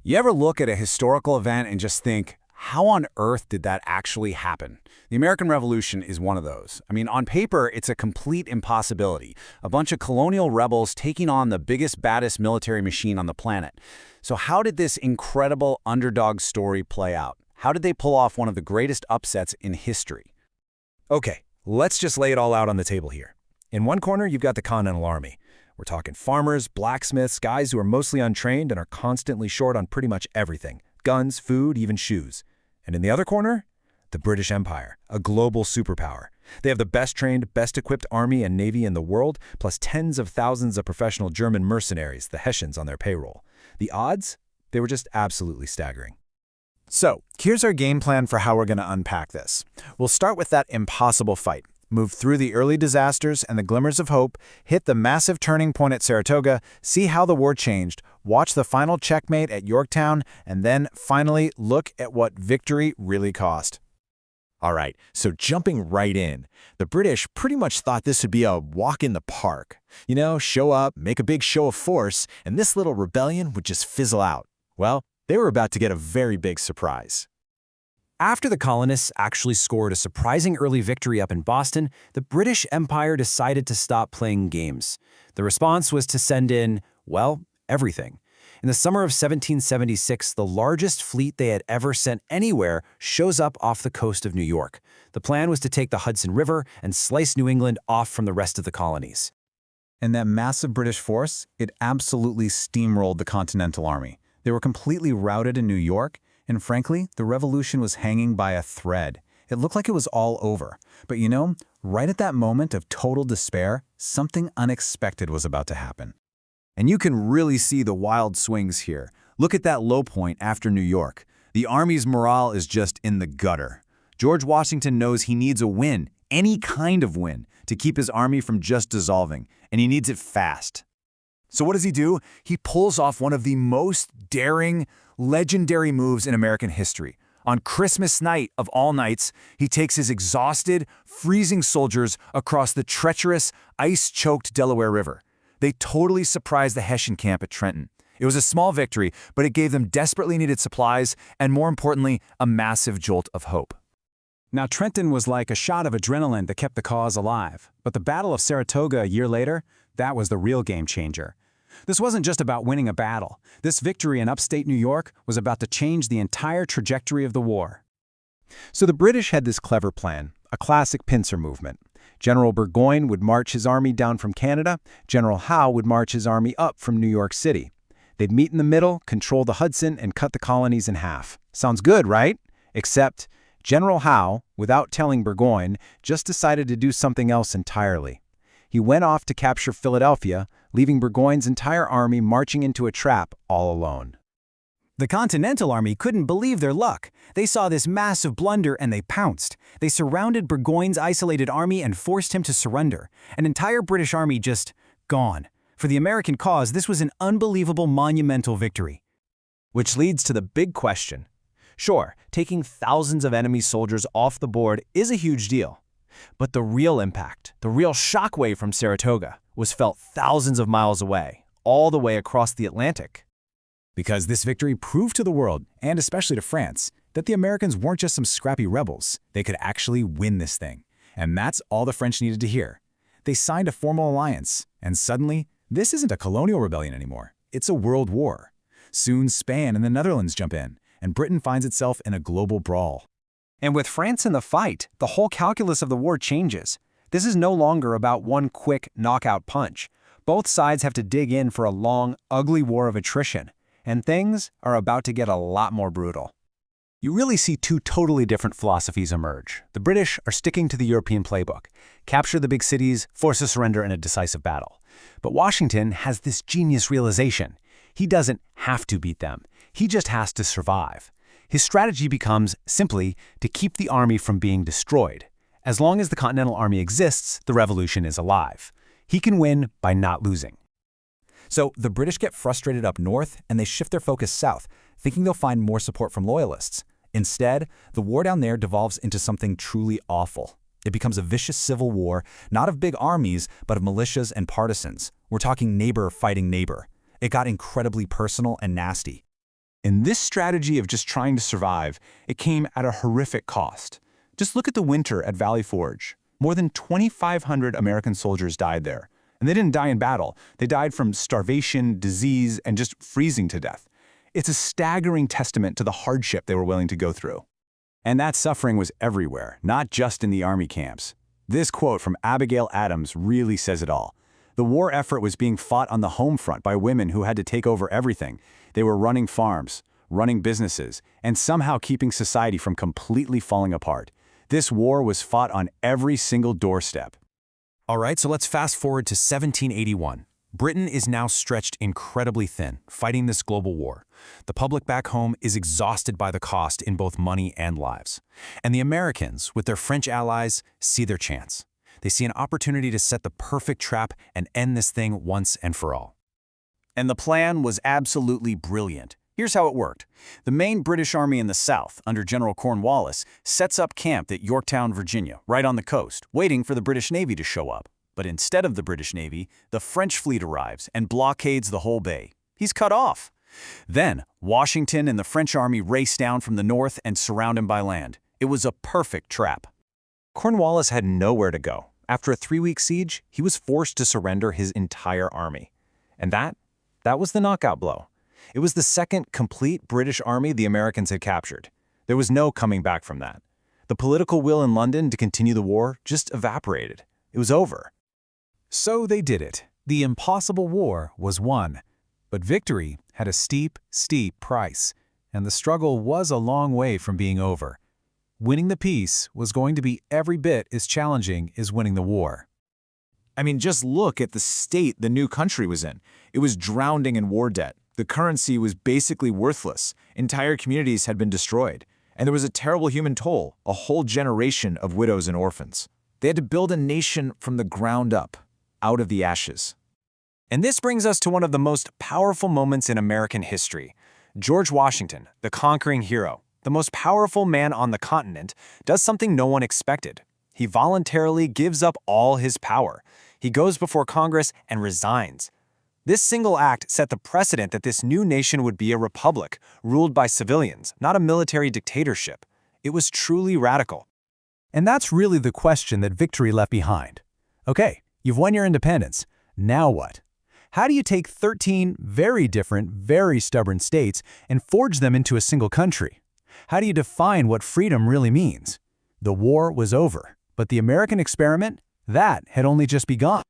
You ever look at a historical event and just think, how on earth did that actually happen? The American Revolution is one of those. I mean, on paper, it's a complete impossibility. A bunch of colonial rebels taking on the biggest, baddest military machine on the planet. So how did this incredible underdog story play out? How did they pull off one of the greatest upsets in history? Okay, let's just lay it all out on the table here. In one corner, you've got the Continental Army. We're talking farmers, blacksmiths, guys who are mostly untrained and are constantly short on pretty much everything. Guns, food, even shoes. And in the other corner, the British Empire, a global superpower. They have the best trained, best equipped army and navy in the world, plus tens of thousands of professional German mercenaries, the Hessians, on their payroll. The odds? They were just absolutely staggering. So, here's our game plan for how we're going to unpack this. We'll start with that impossible fight. Move through the early disasters and the glimmers of hope, hit the massive turning point at Saratoga, see how the war changed, watch the final checkmate at Yorktown, and then, finally, look at what victory really cost. All right, so jumping right in, the British pretty much thought this would be a walk in the park. You know, show up, make a big show of force, and this little rebellion would just fizzle out. Well, they were about to get a very big surprise. After the colonists actually scored a surprising early victory up in Boston, the British Empire decided to stop playing games. The response was to send in, well, everything. In the summer of 1776, the largest fleet they had ever sent anywhere shows up off the coast of New York. The plan was to take the Hudson River and slice New England off from the rest of the colonies. And that massive British force, it absolutely steamrolled the Continental Army. They were completely routed in New York, and frankly, the revolution was hanging by a thread. It looked like it was all over. But you know, right at that moment of total despair, something unexpected was about to happen. And you can really see the wild swings here. Look at that low point after New York. The Army's morale is just in the gutter. George Washington knows he needs a win, any kind of win, to keep his army from just dissolving, and he needs it fast. So what does he do? He pulls off one of the most daring, legendary moves in American history. On Christmas night of all nights, he takes his exhausted, freezing soldiers across the treacherous, ice-choked Delaware River. They totally surprised the Hessian camp at Trenton. It was a small victory, but it gave them desperately needed supplies and, more importantly, a massive jolt of hope. Now, Trenton was like a shot of adrenaline that kept the cause alive. But the Battle of Saratoga a year later, that was the real game changer. This wasn't just about winning a battle. This victory in upstate New York was about to change the entire trajectory of the war. So the British had this clever plan, a classic pincer movement. General Burgoyne would march his army down from Canada. General Howe would march his army up from New York City. They'd meet in the middle, control the Hudson, and cut the colonies in half. Sounds good, right? Except General Howe, without telling Burgoyne, just decided to do something else entirely. He went off to capture Philadelphia, leaving Burgoyne's entire army marching into a trap all alone. The Continental Army couldn't believe their luck. They saw this massive blunder and they pounced. They surrounded Burgoyne's isolated army and forced him to surrender. An entire British army just gone. For the American cause, this was an unbelievable, monumental victory. Which leads to the big question. Sure, taking thousands of enemy soldiers off the board is a huge deal. But the real impact, the real shockwave from Saratoga, was felt thousands of miles away, all the way across the Atlantic. Because this victory proved to the world, and especially to France, that the Americans weren't just some scrappy rebels. They could actually win this thing. And that's all the French needed to hear. They signed a formal alliance, and suddenly, this isn't a colonial rebellion anymore. It's a world war. Soon Spain and the Netherlands jump in, and Britain finds itself in a global brawl. And with France in the fight, the whole calculus of the war changes. This is no longer about one quick knockout punch. Both sides have to dig in for a long, ugly war of attrition. And things are about to get a lot more brutal. You really see two totally different philosophies emerge. The British are sticking to the European playbook. Capture the big cities, force a surrender in a decisive battle. But Washington has this genius realization. He doesn't have to beat them. He just has to survive. His strategy becomes, simply, to keep the army from being destroyed. As long as the Continental Army exists, the revolution is alive. He can win by not losing. So the British get frustrated up north and they shift their focus south, thinking they'll find more support from loyalists. Instead, the war down there devolves into something truly awful. It becomes a vicious civil war, not of big armies, but of militias and partisans. We're talking neighbor fighting neighbor. It got incredibly personal and nasty. And this strategy of just trying to survive, it came at a horrific cost. Just look at the winter at Valley Forge. More than 2,500 American soldiers died there. And they didn't die in battle. They died from starvation, disease, and just freezing to death. It's a staggering testament to the hardship they were willing to go through. And that suffering was everywhere, not just in the army camps. This quote from Abigail Adams really says it all. The war effort was being fought on the home front by women who had to take over everything. They were running farms, running businesses, and somehow keeping society from completely falling apart. This war was fought on every single doorstep. All right, so let's fast forward to 1781. Britain is now stretched incredibly thin, fighting this global war. The public back home is exhausted by the cost in both money and lives. And the Americans, with their French allies, see their chance. They see an opportunity to set the perfect trap and end this thing once and for all. And the plan was absolutely brilliant. Here's how it worked. The main British Army in the South, under General Cornwallis, sets up camp at Yorktown, Virginia, right on the coast, waiting for the British Navy to show up. But instead of the British Navy, the French fleet arrives and blockades the whole bay. He's cut off. Then, Washington and the French army race down from the north and surround him by land. It was a perfect trap. Cornwallis had nowhere to go. After a 3-week siege, he was forced to surrender his entire army. And that was the knockout blow. It was the second complete British army the Americans had captured. There was no coming back from that. The political will in London to continue the war just evaporated. It was over. So they did it. The impossible war was won. But victory had a steep, steep price, and the struggle was a long way from being over. Winning the peace was going to be every bit as challenging as winning the war. I mean, just look at the state the new country was in. It was drowning in war debt. The currency was basically worthless. Entire communities had been destroyed. And there was a terrible human toll, a whole generation of widows and orphans. They had to build a nation from the ground up, out of the ashes. And this brings us to one of the most powerful moments in American history. George Washington, the conquering hero, the most powerful man on the continent, does something no one expected. He voluntarily gives up all his power. He goes before Congress and resigns. This single act set the precedent that this new nation would be a republic, ruled by civilians, not a military dictatorship. It was truly radical. And that's really the question that victory left behind. Okay, you've won your independence. Now what? How do you take 13 very different, very stubborn states and forge them into a single country? How do you define what freedom really means? The war was over, but the American experiment, that had only just begun.